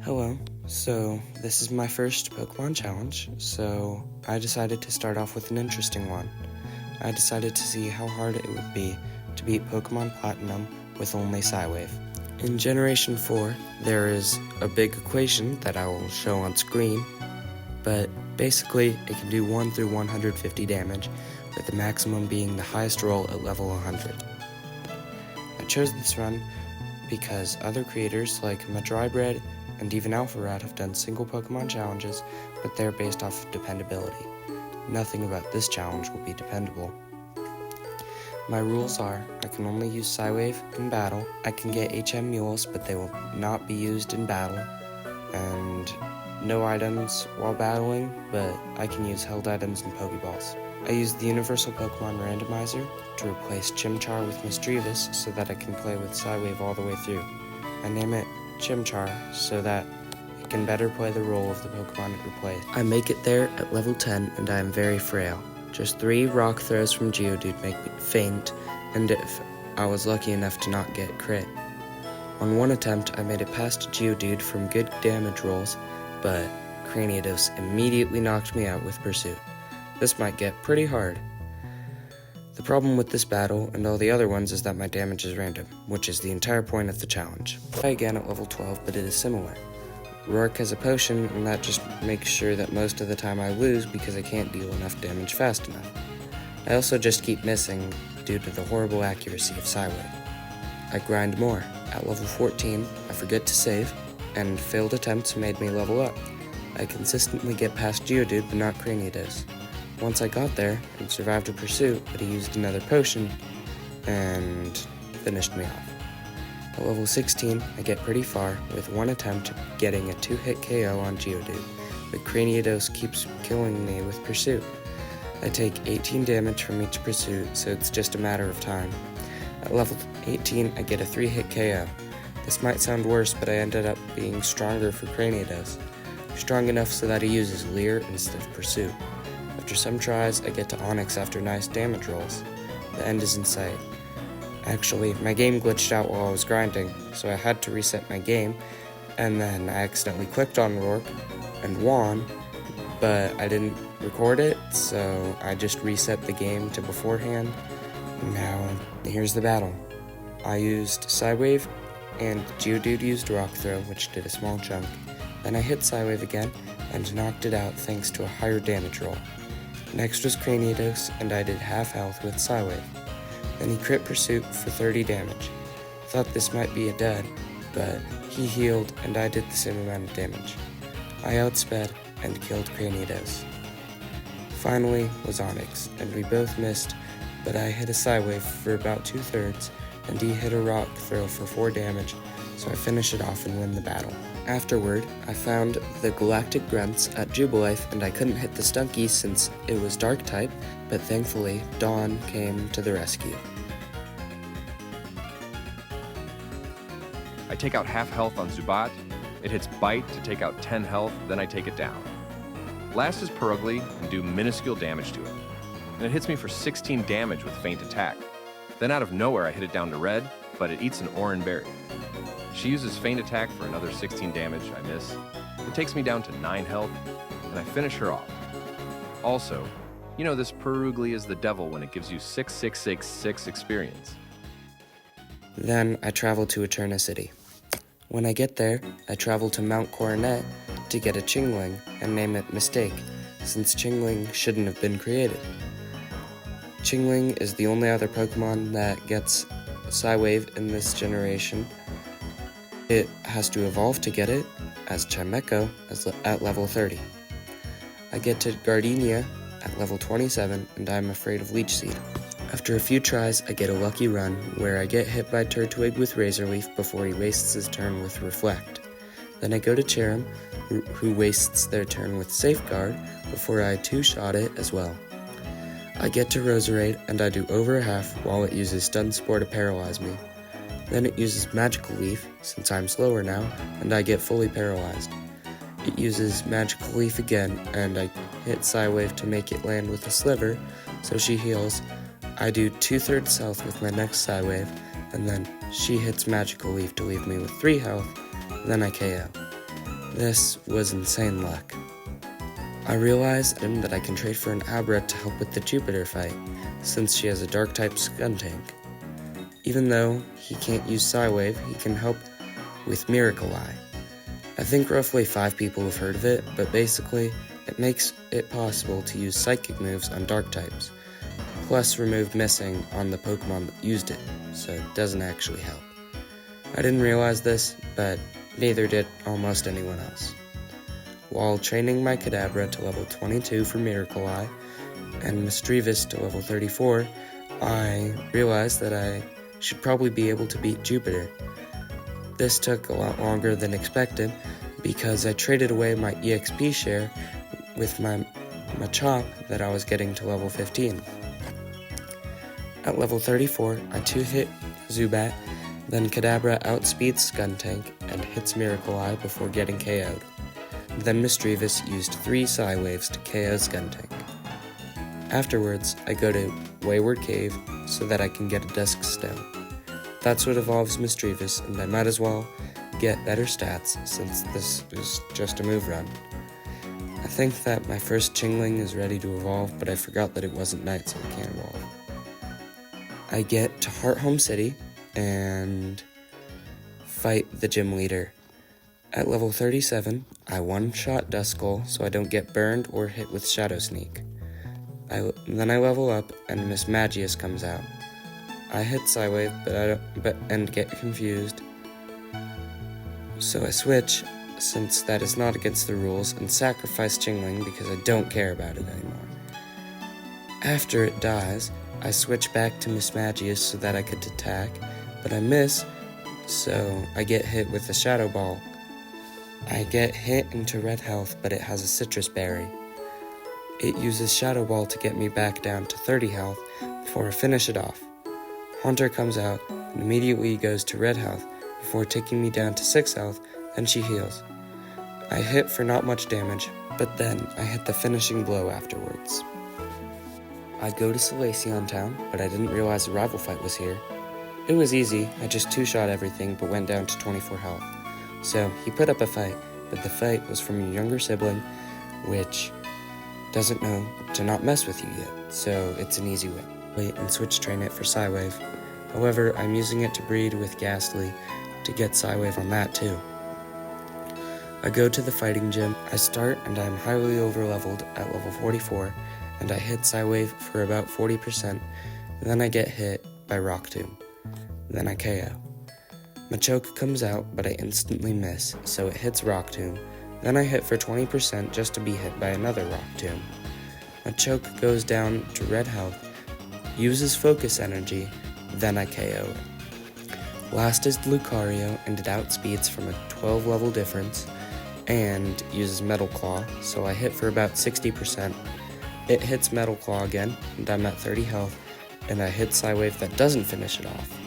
Hello, so this is my first Pokemon challenge, so I decided to start off with an interesting one. I decided to see how hard it would be to beat Pokemon Platinum with only Psywave. In Generation 4, there is a big equation that I will show on screen, but basically it can do 1 through 150 damage, with the maximum being the highest roll at level 100. I chose this run because other creators like Madrybread and even Alpharad have done single Pokemon challenges, but they're based off of dependability. Nothing about this challenge will be dependable. My rules are, I can only use Psywave in battle, I can get HM Mules, but they will not be used in battle, and no items while battling, but I can use held items and Pokeballs. I use the Universal Pokemon Randomizer to replace Chimchar with Misdreavus so that I can play with Psywave all the way through. I name it Chimchar so that it can better play the role of the Pokemon it replaced. I make it there at level 10 and I am very frail. Just 3 rock throws from Geodude make me faint, and if I was lucky enough to not get crit. On one attempt I made it past Geodude from good damage rolls, but Cranidos immediately knocked me out with Pursuit. This might get pretty hard. The problem with this battle and all the other ones is that my damage is random, which is the entire point of the challenge. Try again at level 12, but it is similar. Rourke has a potion, and that just makes sure that most of the time I lose because I can't deal enough damage fast enough. I also just keep missing due to the horrible accuracy of Psywave. I grind more. At level 14, I forget to save, and failed attempts made me level up. I consistently get past Geodude, but not Cranidos. Once I got there and survived a pursuit, but he used another potion and finished me off. At level 16, I get pretty far with one attempt getting a 2-hit KO on Geodude, but Cranidos keeps killing me with pursuit. I take 18 damage from each pursuit, so it's just a matter of time. At level 18, I get a 3-hit KO. This might sound worse, but I ended up being stronger for Cranidos. Strong enough so that he uses Leer instead of Pursuit. After some tries, I get to Onix after nice damage rolls. The end is in sight. Actually, my game glitched out while I was grinding, so I had to reset my game, and then I accidentally clicked on Rourke and won, but I didn't record it, so I just reset the game to beforehand. Now, here's the battle. I used Psywave, and Geodude used Rock Throw, which did a small chunk. Then I hit Psywave again, and knocked it out thanks to a higher damage roll. Next was Cranidos, and I did half health with Psywave. Then he crit Pursuit for 30 damage. Thought this might be a dud, but he healed and I did the same amount of damage. I outsped and killed Cranidos. Finally was Onix, and we both missed, but I hit a Psywave for about 2/3, and he hit a Rock Throw for 4 damage, so I finish it off and win the battle. Afterward, I found the Galactic Grunts at Jubilife, and I couldn't hit the Stunky since it was Dark type, but thankfully, Dawn came to the rescue. I take out half health on Zubat, it hits Bite to take out 10 health, then I take it down. Last is Purugly and do minuscule damage to it, and it hits me for 16 damage with Feint Attack. Then out of nowhere I hit it down to red, but it eats an Oran Berry. She uses Feint Attack for another 16 damage, I miss. It takes me down to 9 health, and I finish her off. Also, you know this Purugly is the devil when it gives you 6,666 experience. Then I travel to Eterna City. When I get there, I travel to Mount Coronet to get a Chingling and name it Mistake, since Chingling shouldn't have been created. Chingling is the only other Pokemon that gets Psywave in this generation. It has to evolve to get it, as Chimecho at level 30. I get to Gardenia at level 27, and I'm afraid of Leech Seed. After a few tries, I get a lucky run, where I get hit by Turtwig with Razor Leaf before he wastes his turn with Reflect. Then I go to Cherim, who wastes their turn with Safeguard, before I two-shot it as well. I get to Roserade, and I do over a half while it uses Stun Spore to paralyze me. Then it uses Magical Leaf, since I'm slower now, and I get fully paralyzed. It uses Magical Leaf again, and I hit Psywave to make it land with a Sliver, so she heals. I do 2/3 health with my next Psywave, and then she hits Magical Leaf to leave me with 3 health, then I KO. This was insane luck. I realized that I can trade for an Abra to help with the Jupiter fight, since she has a Dark-type Skuntank. Even though he can't use Psywave, he can help with Miracle Eye. I think roughly 5 people have heard of it, but basically, it makes it possible to use Psychic moves on Dark-types, plus remove missing on the Pokemon that used it, so it doesn't actually help. I didn't realize this, but neither did almost anyone else. While training my Kadabra to level 22 for Miracle Eye, and Misdreavus to level 34, I realized that I should probably be able to beat Jupiter. This took a lot longer than expected, because I traded away my EXP share with my Machop that I was getting to level 15. At level 34, I 2-hit Zubat, then Kadabra outspeeds Skuntank and hits Miracle Eye before getting KO'd. Then Misdreavus used 3 Psywaves to KO Skuntank. Afterwards, I go to Wayward Cave so that I can get a Dusk Stone. That's what evolves Misdreavus, and I might as well get better stats since this is just a move run. I think that my first Chingling is ready to evolve, but I forgot that it wasn't night, so it can't evolve. I get to Hearthome City and fight the gym leader. At level 37, I one-shot Duskull so I don't get burned or hit with Shadow Sneak. Then I level up and Mismagius comes out. I hit Psywave and get confused, so I switch, since that is not against the rules, and sacrifice Chingling because I don't care about it anymore. After it dies, I switch back to Mismagius so that I could attack, but I miss, so I get hit with a Shadow Ball. I get hit into red health, but it has a Citrus Berry. It uses Shadow Ball to get me back down to 30 health before I finish it off. Haunter comes out and immediately goes to red health before taking me down to 6 health, then she heals. I hit for not much damage, but then I hit the finishing blow afterwards. I go to Salacion Town, but I didn't realize the rival fight was here. It was easy, I just 2-shot everything but went down to 24 health. So he put up a fight, but the fight was from your younger sibling, which doesn't know to not mess with you yet, so it's an easy way. Wait and switch train it for Psywave. However, I'm using it to breed with Ghastly to get Psywave on that too. I go to the fighting gym, I start and I am highly overleveled at level 44, and I hit Psywave for about 40%, then I get hit by Rock Tomb. Then I KO. Machoke comes out, but I instantly miss, so it hits Rock Tomb. Then I hit for 20% just to be hit by another Rock Tomb. Machoke goes down to red health, uses Focus Energy, then I KO it. Last is Lucario, and it outspeeds from a 12 level difference, and uses Metal Claw, so I hit for about 60%. It hits Metal Claw again, and I'm at 30 health, and I hit Psywave that doesn't finish it off.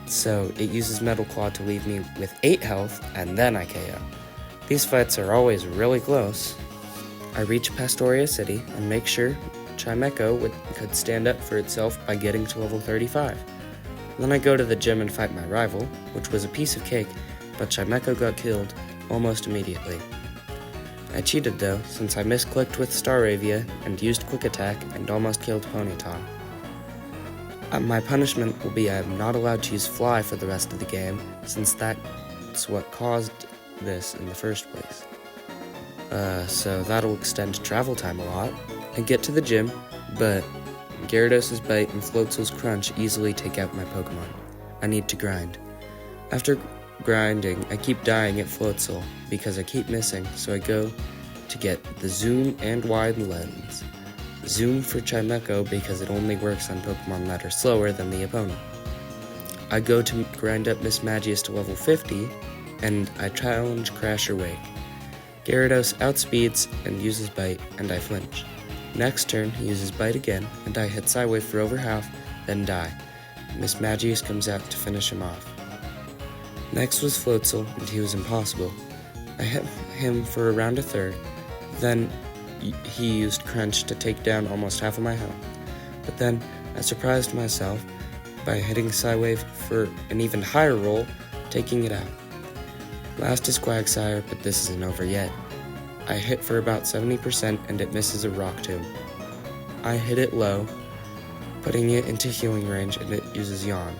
So it uses Metal Claw to leave me with 8 health, and then I KO. These fights are always really close. I reach Pastoria City and make sure Chimecho could stand up for itself by getting to level 35. Then I go to the gym and fight my rival, which was a piece of cake, but Chimecho got killed almost immediately. I cheated though, since I misclicked with Staravia and used Quick Attack and almost killed Ponyta. My punishment will be I am not allowed to use Fly for the rest of the game, since that's what caused this in the first place. So that'll extend travel time a lot. I get to the gym, but Gyarados' Bite and Floatzel's Crunch easily take out my Pokemon. I need to grind. After grinding, I keep dying at Floatzel because I keep missing, so I go to get the Zoom and Wide Lens. Zoom for Chimecho because it only works on Pokemon that are slower than the opponent. I go to grind up Mismagius to level 50, and I challenge Crasher Wake. Gyarados outspeeds and uses Bite, and I flinch. Next turn, he uses Bite again, and I hit Psywave for over half, then die. Mismagius comes out to finish him off. Next was Floatzel, and he was impossible. I hit him for around a third, then he used Crunch to take down almost half of my health. But then I surprised myself by hitting Psywave for an even higher roll, taking it out. Last is Quagsire, but this isn't over yet. I hit for about 70% and it misses a rock tomb. I hit it low, putting it into healing range, and it uses Yawn.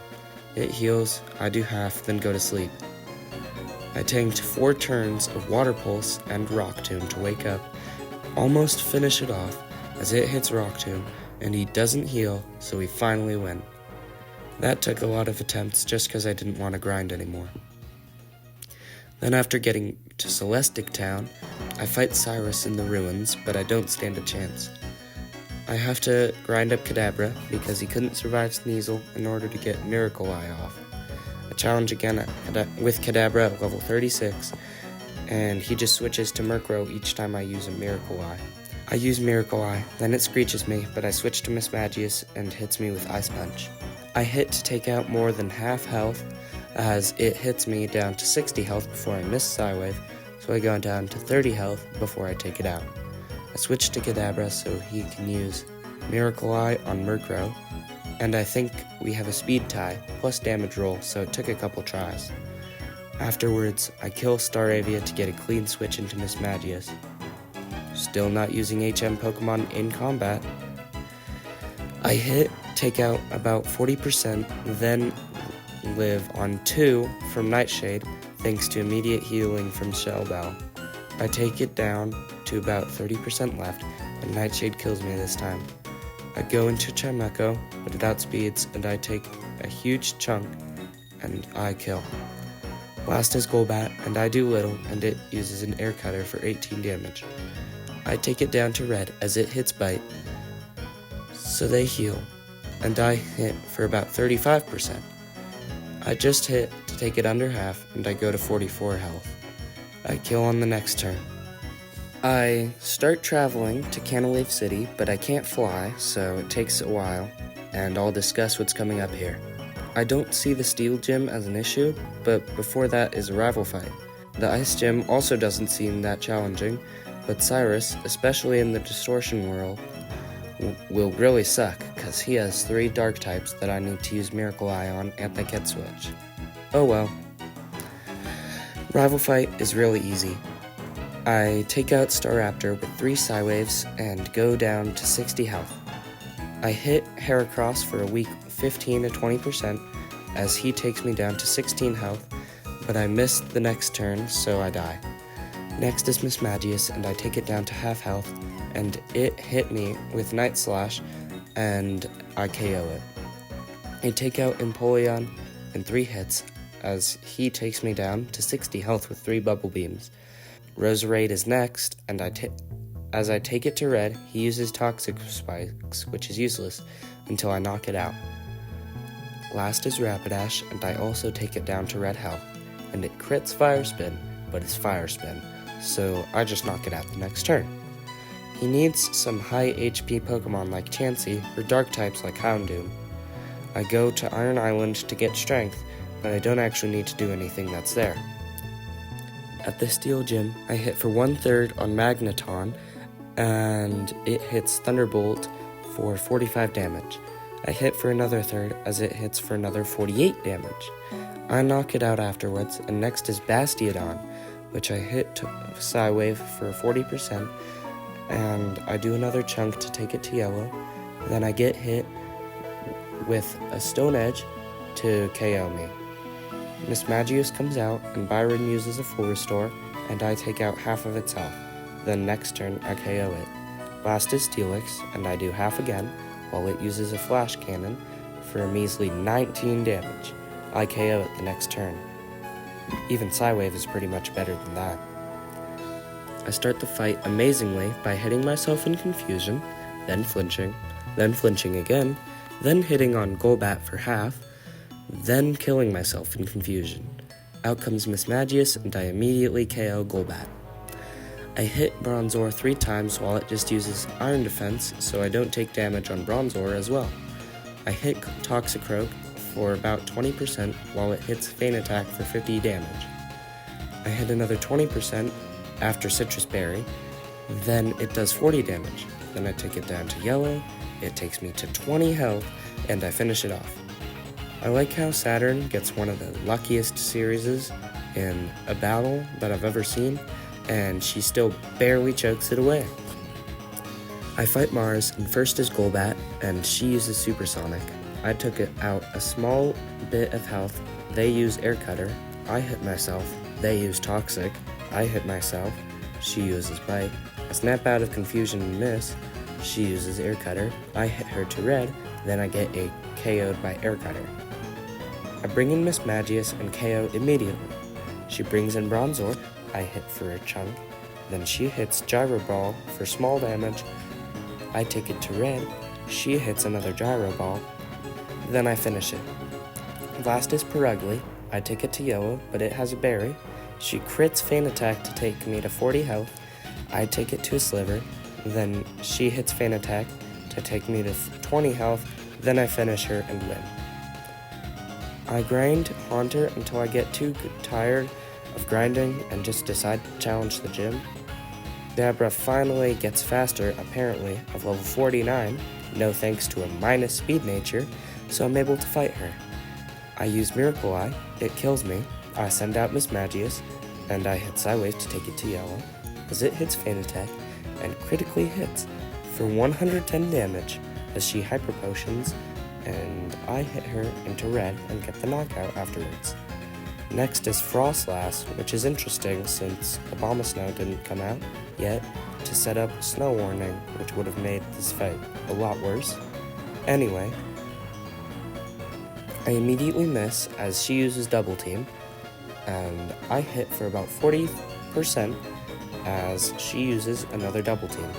It heals, I do half, then go to sleep. I tanked 4 turns of Water Pulse and Rock Tomb to wake up, almost finish it off as it hits Rock Tomb, and he doesn't heal, so we finally win. That took a lot of attempts just because I didn't want to grind anymore. Then after getting to Celestic Town, I fight Cyrus in the ruins, but I don't stand a chance. I have to grind up Kadabra because he couldn't survive Sneasel in order to get Miracle Eye off. I challenge again with Kadabra at level 36, and he just switches to Murkrow each time I use a Miracle Eye. I use Miracle Eye, then it screeches me, but I switch to Mismagius and hits me with Ice Punch. I hit to take out more than half health, as it hits me down to 60 health before I miss Psywave, so I go down to 30 health before I take it out. I switch to Kadabra so he can use Miracle Eye on Murkrow, and I think we have a speed tie, plus damage roll, so it took a couple tries. Afterwards, I kill Staravia to get a clean switch into Mismagius. Still not using HM Pokemon in combat. I hit, take out about 40%, then live on 2 from Nightshade, thanks to immediate healing from Shell Bell. I take it down to about 30% left, and Nightshade kills me this time. I go into Chimecho, but it outspeeds, and I take a huge chunk, and I kill. Last is Golbat, and I do little, and it uses an Air Cutter for 18 damage. I take it down to red as it hits Bite, so they heal, and I hit for about 35%. I just hit to take it under half, and I go to 44 health. I kill on the next turn. I start traveling to Canalave City, but I can't fly, so it takes a while, and I'll discuss what's coming up here. I don't see the Steel Gym as an issue, but before that is a rival fight. The Ice Gym also doesn't seem that challenging, but Cyrus, especially in the Distortion world, will really suck, because he has 3 dark types that I need to use Miracle Eye on and they get switch. Oh well. Rival fight is really easy. I take out Staraptor with 3 Psywaves and go down to 60 health. I hit Heracross for a weak 15 to 20% as he takes me down to 16 health, but I missed the next turn, so I die. Next is Mismagius, and I take it down to half health, and it hit me with Night Slash, and I KO it. I take out Empoleon in 3 hits, as he takes me down to 60 health with 3 Bubble Beams. Roserade is next, and as I take it to red, he uses Toxic Spikes, which is useless, until I knock it out. Last is Rapidash, and I also take it down to red health, and it crits Fire Spin, but it's Fire Spin, so I just knock it out the next turn. He needs some high HP Pokemon like Chansey, or Dark types like Houndoom. I go to Iron Island to get Strength, but I don't actually need to do anything that's there. At the Steel Gym, I hit for 1/3 on Magneton, and it hits Thunderbolt for 45 damage. I hit for another third as it hits for another 48 damage. I knock it out afterwards, and next is Bastiodon, which I hit to Psywave for 40%, and I do another chunk to take it to yellow. Then I get hit with a Stone Edge to KO me. Mismagius comes out, and Byron uses a full restore, and I take out half of its health. Then next turn, I KO it. Last is Steelix, and I do half again, while it uses a Flash Cannon for a measly 19 damage. I KO it the next turn. Even Psywave is pretty much better than that. I start the fight amazingly by hitting myself in confusion, then flinching again, then hitting on Golbat for half, then killing myself in confusion. Out comes Mismagius, and I immediately KO Golbat. I hit Bronzor 3 times while it just uses Iron Defense, so I don't take damage on Bronzor as well. I hit Toxicroak for about 20% while it hits Feint Attack for 50 damage. I hit another 20% after Citrus Berry, then it does 40 damage. Then I take it down to yellow, it takes me to 20 health, and I finish it off. I like how Saturn gets one of the luckiest series in a battle that I've ever seen, and she still barely chokes it away. I fight Mars, and first is Golbat, and she uses Supersonic. I took it out a small bit of health. They use Air Cutter. I hit myself. They use Toxic. I hit myself. She uses Bite. I snap out of confusion and miss. She uses Air Cutter. I hit her to red. Then I get a KO'd by Air Cutter. I bring in Miss Magius and KO immediately. She brings in Bronzor. I hit for a chunk. Then she hits Gyro Ball for small damage. I take it to red. She hits another Gyro Ball. Then I finish it. Last is Perugly. I take it to yellow, but it has a berry. She crits Feint Attack to take me to 40 health. I take it to a Sliver. Then she hits Feint Attack to take me to 20 health. Then I finish her and win. I grind Haunter until I get too tired of grinding and just decide to challenge the gym. Kadabra finally gets faster, apparently, of level 49, no thanks to a minus speed nature, so I'm able to fight her. I use Miracle Eye, it kills me. I send out Miss Magius, and I hit Psywave to take it to yellow, as it hits Feint Attack, and critically hits for 110 damage, as she Hyper Potions, and I hit her into red and get the knockout afterwards. Next is Frostlass, which is interesting since Abomasnow didn't come out yet to set up Snow Warning, which would have made this fight a lot worse. Anyway, I immediately miss as she uses Double Team, and I hit for about 40% as she uses another Double Team.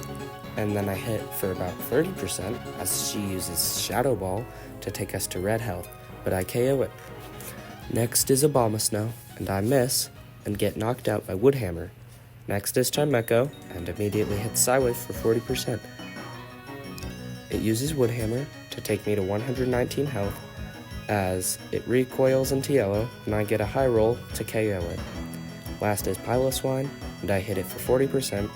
And then I hit for about 30% as she uses Shadow Ball to take us to red health, but I KO it. Next is Abomasnow, and I miss and get knocked out by Woodhammer. Next is Chimecho, and immediately hits Psywave for 40%. It uses Woodhammer to take me to 119 health, as it recoils into yellow, and I get a high roll to KO it. Last is Piloswine, and I hit it for 40%.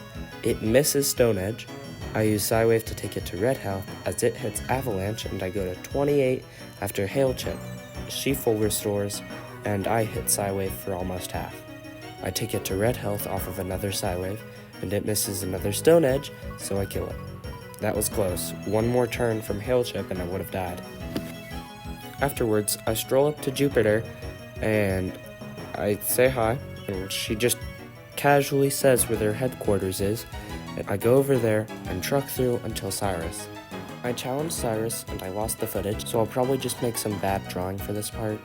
It misses Stone Edge. I use Psywave to take it to red health, as it hits Avalanche, and I go to 28 after Hail Chip. She full restores, and I hit Psywave for almost half. I take it to red health off of another Psywave, and it misses another Stone Edge, so I kill it. That was close. One more turn from Hail Chip and I would have died. Afterwards, I stroll up to Jupiter, and I say hi, and she just casually says where their headquarters is, and I go over there and truck through until Cyrus. I challenged Cyrus, and I lost the footage, so I'll probably just make some bad drawing for this part.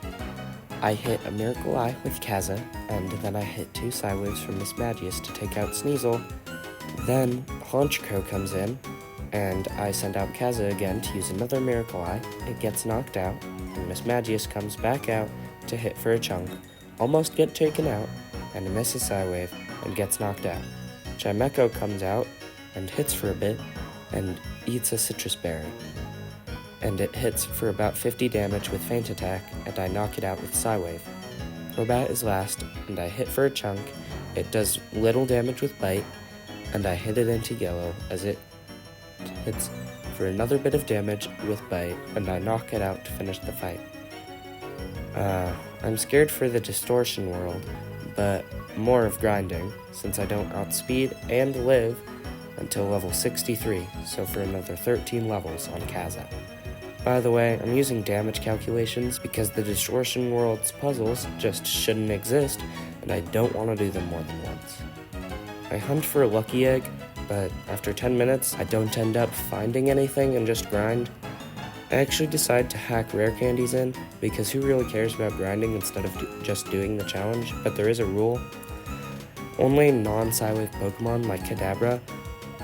I hit a Miracle Eye with Kaza, and then I hit 2 Psywaves from Miss Magius to take out Sneasel. Then Honchko comes in, and I send out Kaza again to use another Miracle Eye. It gets knocked out, and Miss Magius comes back out to hit for a chunk, almost get taken out, and misses Psywave and gets knocked out. Chimecho comes out and hits for a bit, and eats a citrus berry. And it hits for about 50 damage with Feint Attack, and I knock it out with Psywave. Crobat is last, and I hit for a chunk. It does little damage with Bite, and I hit it into yellow as it hits for another bit of damage with Bite, and I knock it out to finish the fight. I'm scared for the Distortion world, but more of grinding, since I don't outspeed and live until level 63, so for another 13 levels on Kaza. By the way, I'm using damage calculations because the Distortion World's puzzles just shouldn't exist, and I don't want to do them more than once. I hunt for a lucky egg, but after 10 minutes, I don't end up finding anything and just grind. I actually decide to hack rare candies in, because who really cares about grinding instead of just doing the challenge, but there is a rule. Only non-Psywave Pokemon like Kadabra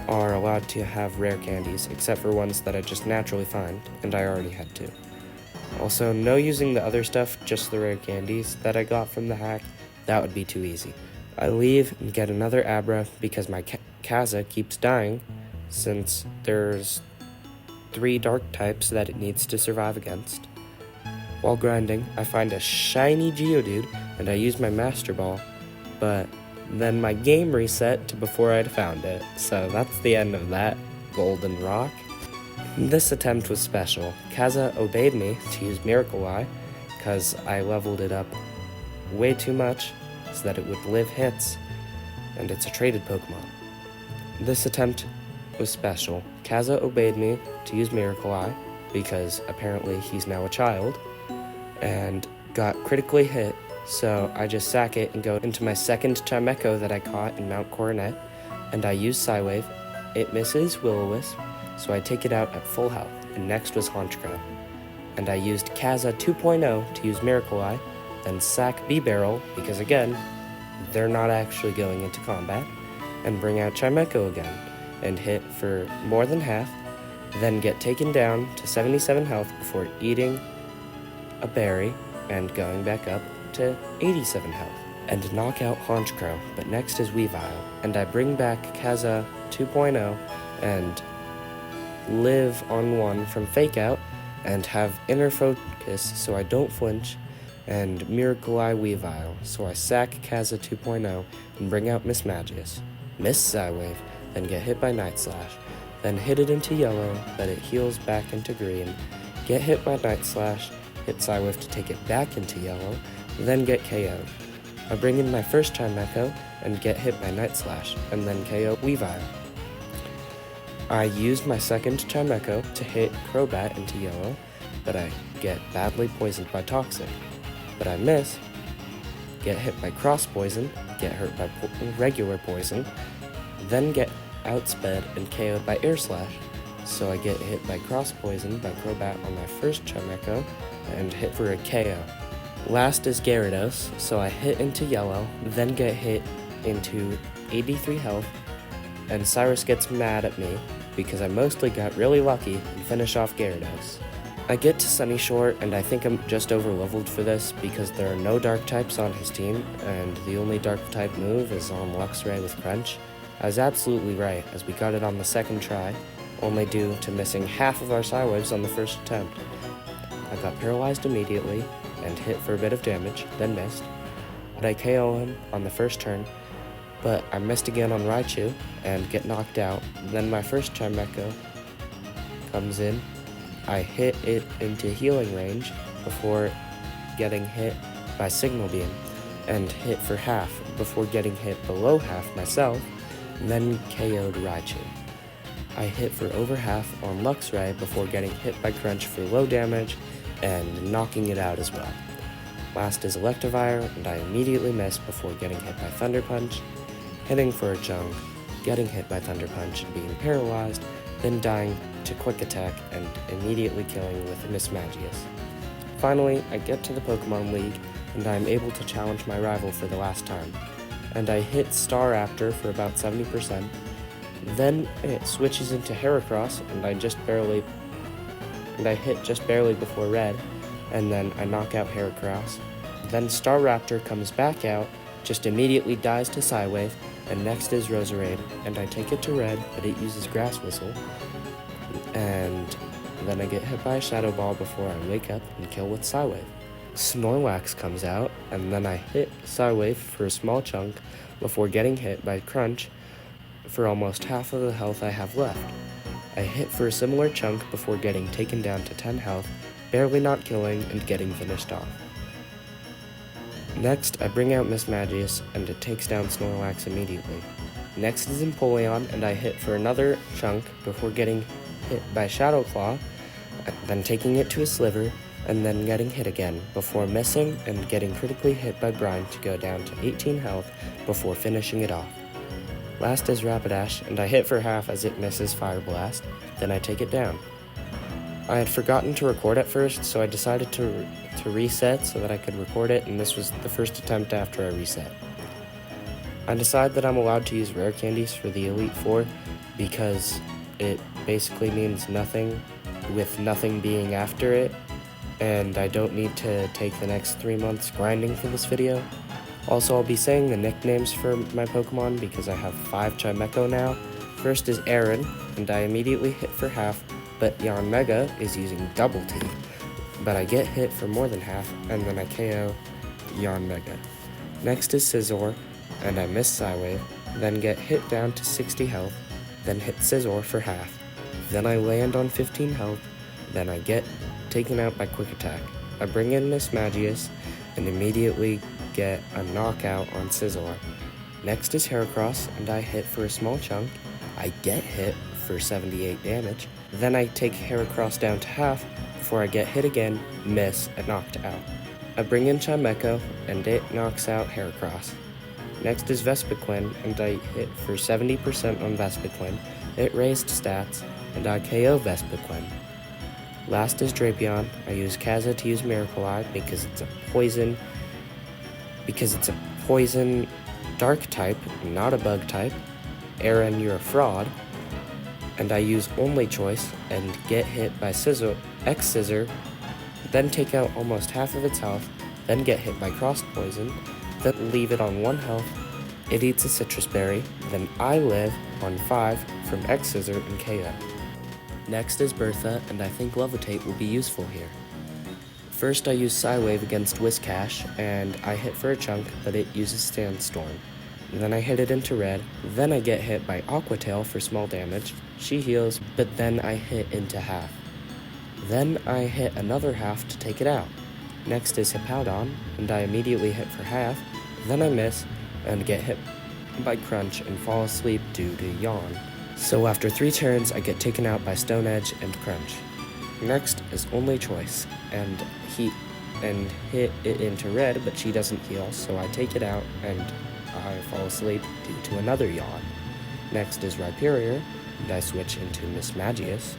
are allowed to have rare candies, except for ones that I just naturally find, and I already had 2. Also, no using the other stuff, just the rare candies that I got from the hack. That would be too easy. I leave and get another Abra because my Kaza keeps dying, since there's 3 dark types that it needs to survive against. While grinding, I find a shiny Geodude, and I use my Master Ball, but then my game reset to before I'd found it, so that's the end of that golden rock. This attempt was special. Kaza obeyed me to use Miracle Eye, because I leveled it up way too much, so that it would live hits, and it's a traded Pokemon. This attempt was special. Kaza obeyed me to use Miracle Eye, because apparently he's now a child, and got critically hit, so I just sack it and go into my second Chimecho that I caught in Mount Coronet, and I use Psywave. It misses Will-O-Wisp, so I take it out at full health, and next was Honchkrow. And I used Kaza 2.0 to use Miracle Eye, then sack B-Barrel, because again, they're not actually going into combat, and bring out Chimecho again, and hit for more than half, then get taken down to 77 health before eating a berry and going back up to 87 health, and knock out Honchkrow. But next is Weavile, and I bring back Kaza 2.0 and live on 1 from Fake Out, and have Inner Focus so I don't flinch, and Miracle Eye Weavile, so I sack Kaza 2.0 and bring out Miss Magius. Miss Psywave, then get hit by Night Slash, then hit it into yellow, but it heals back into green, get hit by Night Slash, hit Psywave to take it back into yellow, then get KO'd. I bring in my first Chimecho and get hit by Night Slash, and then KO Weavile. I use my second Chimecho to hit Crobat into yellow, but I get badly poisoned by Toxic. But I miss, get hit by Cross Poison, get hurt by regular poison, then get outsped and KO'd by Air Slash. So I get hit by Cross Poison by Crobat on my first Chimecho and hit for a KO. Last is Gyarados, so I hit into yellow, then get hit into 83 health, and Cyrus gets mad at me because I mostly got really lucky and finish off Gyarados. I get to Sunny Shore, and I think I'm just over-leveled for this because there are no Dark types on his team, and the only Dark type move is on Luxray with Crunch. I was absolutely right, as we got it on the second try, only due to missing half of our Psywaves on the first attempt. I got paralyzed immediately, and hit for a bit of damage, then missed, but I KO him on the first turn, but I missed again on Raichu, and get knocked out. Then my first Chimecho comes in, I hit it into healing range before getting hit by Signal Beam, and hit for half before getting hit below half myself, then KO'd Raichu. I hit for over half on Luxray before getting hit by Crunch for low damage, and knocking it out as well. Last is Electivire, and I immediately missed before getting hit by Thunder Punch, hitting for a chunk, getting hit by Thunder Punch and being paralyzed, then dying to Quick Attack and immediately killing with Miss Magius. Finally, I get to the Pokemon League, and I am able to challenge my rival for the last time. And I hit Staraptor for about 70%, then it switches into Heracross, and I hit just barely before Red, and then I knock out Heracross. Then Staraptor comes back out, just immediately dies to Psywave, and next is Roserade, and I take it to Red, but it uses Grass Whistle, and then I get hit by a Shadow Ball before I wake up and kill with Psywave. Snorlax comes out, and then I hit Psywave for a small chunk before getting hit by Crunch for almost half of the health I have left. I hit for a similar chunk before getting taken down to 10 health, barely not killing and getting finished off. Next, I bring out Miss Magius, and it takes down Snorlax immediately. Next is Empoleon, and I hit for another chunk before getting hit by Shadow Claw, then taking it to a Sliver, and then getting hit again, before missing and getting critically hit by Brine to go down to 18 health before finishing it off. Last is Rapidash, and I hit for half as it misses Fire Blast, then I take it down. I had forgotten to record at first, so I decided to reset so that I could record it, and this was the first attempt after I reset. I decide that I'm allowed to use rare candies for the Elite Four because it basically means nothing with nothing being after it, and I don't need to take the next 3 months grinding for this video. Also, I'll be saying the nicknames for my Pokemon because I have 5 Chimecho now. First is Aaron, and I immediately hit for half, but Yanmega is using Double T. But I get hit for more than half, and then I KO Yanmega. Next is Scizor, and I miss Psywave, then get hit down to 60 health, then hit Scizor for half. Then I land on 15 health, then I get taken out by Quick Attack. I bring in Miss Magius, and immediately get a knockout on Scizor. Next is Heracross, and I hit for a small chunk. I get hit for 78 damage. Then I take Heracross down to half before I get hit again, miss, and knocked out. I bring in Chimecho, and it knocks out Heracross. Next is Vespiquen, and I hit for 70% on Vespiquen. It raised stats, and I KO Vespiquen. Last is Drapion. I use Kaza to use Miracle Eye because it's a poison dark type, not a bug type. Aaron, you're a fraud. And I use Only Choice and get hit by X-Scissor, then take out almost half of its health, then get hit by Cross Poison, then leave it on 1 health. It eats a Citrus Berry, then I live on 5 from X-Scissor and KO. Next is Bertha, and I think Levitate will be useful here. First I use Psywave against Whiscash, and I hit for a chunk, but it uses Sandstorm. Then I hit it into red, then I get hit by Aqua Tail for small damage. She heals, but then I hit into half. Then I hit another half to take it out. Next is Hippowdon, and I immediately hit for half, then I miss, and get hit by Crunch and fall asleep due to yawn. So after 3 turns, I get taken out by Stone Edge and Crunch. Next is Only Choice, and hit it into red, but she doesn't heal, so I take it out, and I fall asleep due to another yawn. Next is Rhyperior, and I switch into Mismagius.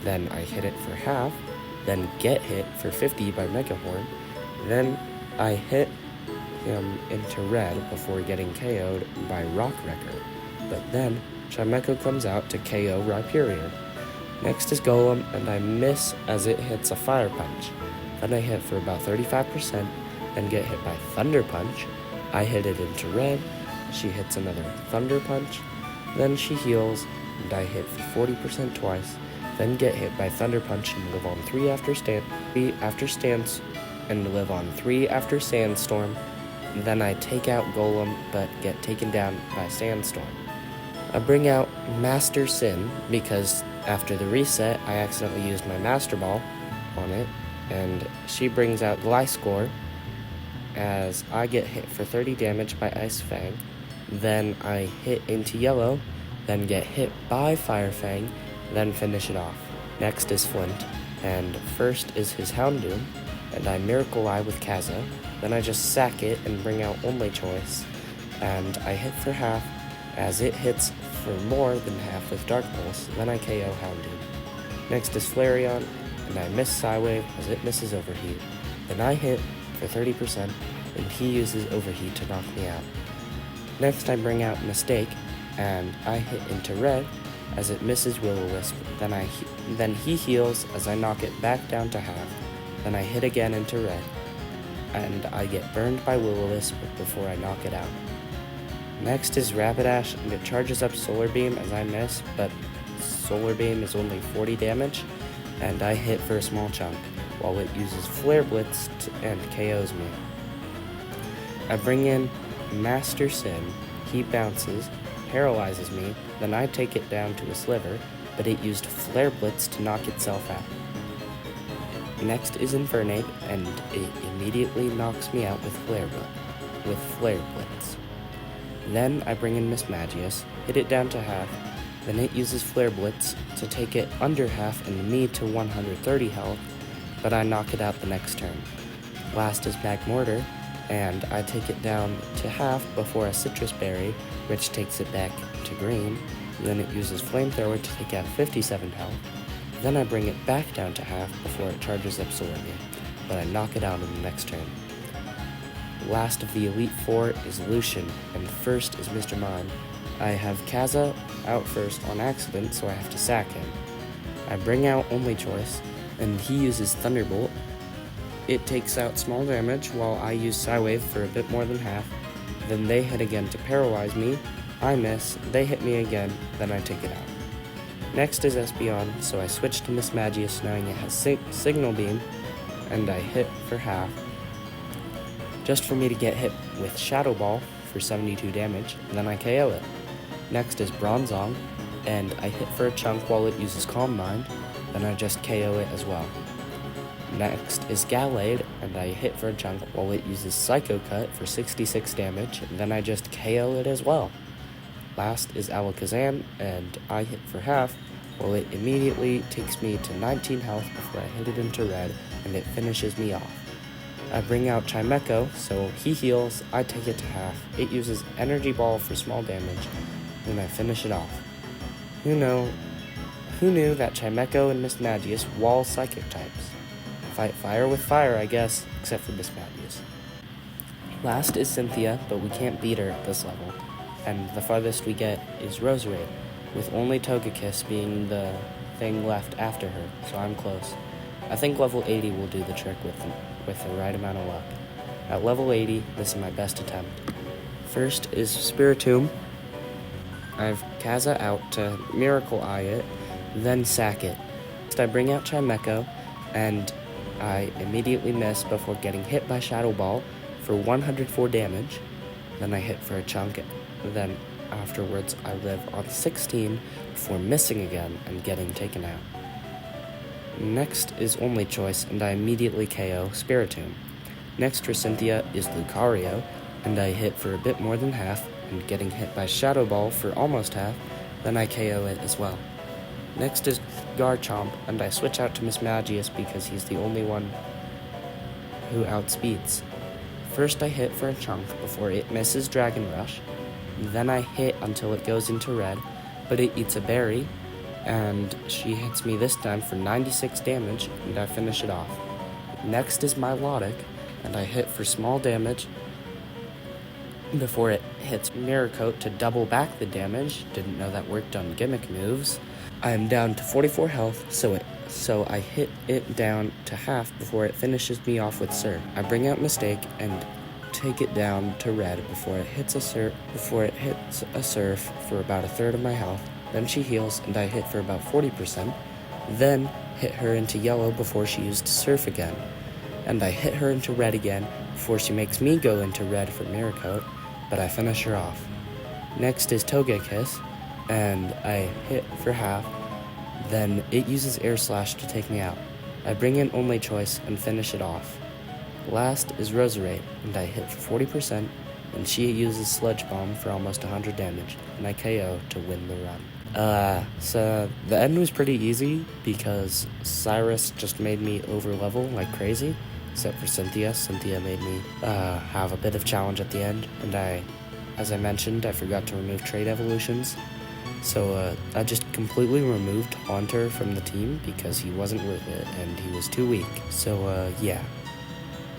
Then I hit it for half, then get hit for 50 by Megahorn. Then I hit him into red before getting KO'd by Rock Wrecker. But then Chimecho comes out to KO Rhyperior. Next is Golem, and I miss as it hits a Fire Punch. Then I hit for about 35%, then get hit by Thunder Punch. I hit it into red, she hits another Thunder Punch, then she heals, and I hit for 40% twice, then get hit by Thunder Punch and live on 3 after Sandstorm. Then I take out Golem, but get taken down by Sandstorm. I bring out Master Sin, because after the reset, I accidentally used my Master Ball on it, and she brings out Gliscor, as I get hit for 30 damage by Ice Fang. Then I hit into yellow, then get hit by Fire Fang, then finish it off. Next is Flint, and first is his Houndoom, and I Miracle Eye with Kaza. Then I just sack it and bring out Only Choice, and I hit for half, as it hits for more than half with Dark Pulse. Then I KO Houndoom. Next is Flareon, and I miss Psywave as it misses Overheat. Then I hit for 30%, and he uses Overheat to knock me out. Next I bring out Mistake, and I hit into red as it misses Will-O-Wisp. Then he heals as I knock it back down to half. Then I hit again into red, and I get burned by Will-O-Wisp before I knock it out. Next is Rapidash, and it charges up Solar Beam as I miss, but Solar Beam is only 40 damage, and I hit for a small chunk, while it uses Flare Blitz and KOs me. I bring in Master Sin, he bounces, paralyzes me, then I take it down to a sliver, but it used Flare Blitz to knock itself out. Next is Infernape, and it immediately knocks me out with Flare Blitz. Then I bring in Mismagius, hit it down to half, then it uses Flare Blitz to take it under half and me to 130 health, but I knock it out the next turn. Last is Magmortar, and I take it down to half before a Citrus Berry, which takes it back to green. Then it uses Flamethrower to take out 57 health. Then I bring it back down to half before it charges up Solar Beam, but I knock it out in the next turn. Last of the Elite Four is Lucian, and first is Mr. Mime. I have Kaza out first on accident, so I have to sack him. I bring out Only Choice, and he uses Thunderbolt. It takes out small damage, while I use Psywave for a bit more than half. Then they hit again to paralyze me. I miss, they hit me again, then I take it out. Next is Espeon, so I switch to Mismagius knowing it has Signal Beam, and I hit for half, just for me to get hit with Shadow Ball for 72 damage, and then I KO it. Next is Bronzong, and I hit for a chunk while it uses Calm Mind, then I just KO it as well. Next is Gallade, and I hit for a chunk while it uses Psycho Cut for 66 damage, and then I just KO it as well. Last is Alakazam, and I hit for half, while it immediately takes me to 19 health before I hit it into red, and it finishes me off. I bring out Chimecho, so he heals, I take it to half, it uses Energy Ball for small damage, and I finish it off. Who knew that Chimecho and Miss Magius wall psychic types? Fight fire with fire, I guess, except for Miss Magius. Last is Cynthia, but we can't beat her at this level, and the farthest we get is Roserade, with only Togekiss being the thing left after her, so I'm close. I think level 80 will do the trick with the right amount of luck. At level 80, this is my best attempt. First is Spiritomb. I've Kaza out to Miracle Eye it, then sack it. Next I bring out Chimecho, and I immediately miss before getting hit by Shadow Ball for 104 damage. Then I hit for a chunk, then afterwards I live on 16 before missing again and getting taken out. Next is Only Choice, and I immediately KO Spiritomb. Next for Cynthia is Lucario, and I hit for a bit more than half, and getting hit by Shadow Ball for almost half, then I KO it as well. Next is Garchomp, and I switch out to Miss Magius because he's the only one who outspeeds. First I hit for a chunk before it misses Dragon Rush, then I hit until it goes into red, but it eats a berry, and she hits me this time for 96 damage, and I finish it off. Next is Milotic, and I hit for small damage before it hits Mirror Coat to double back the damage. Didn't know that worked on gimmick moves. I am down to 44 health, so I hit it down to half before it finishes me off with Surf. I bring out Mistake and take it down to red before it hits a Surf for about a third of my health. Then she heals, and I hit for about 40%, then hit her into yellow before she used Surf again, and I hit her into red again before she makes me go into red for Mirror Coat, but I finish her off. Next is Togekiss, and I hit for half, then it uses Air Slash to take me out. I bring in Only Choice and finish it off. Last is Roserade, and I hit for 40%, and she uses Sludge Bomb for almost 100 damage, and I KO to win the run. So the end was pretty easy because Cyrus just made me over level like crazy, except for Cynthia. Cynthia made me have a bit of challenge at the end, and as I mentioned, I forgot to remove trade evolutions. So I just completely removed Haunter from the team because he wasn't worth it and he was too weak. So yeah.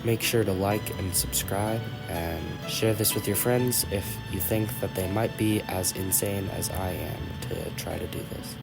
Make sure to like and subscribe, and share this with your friends if you think that they might be as insane as I am to try to do this.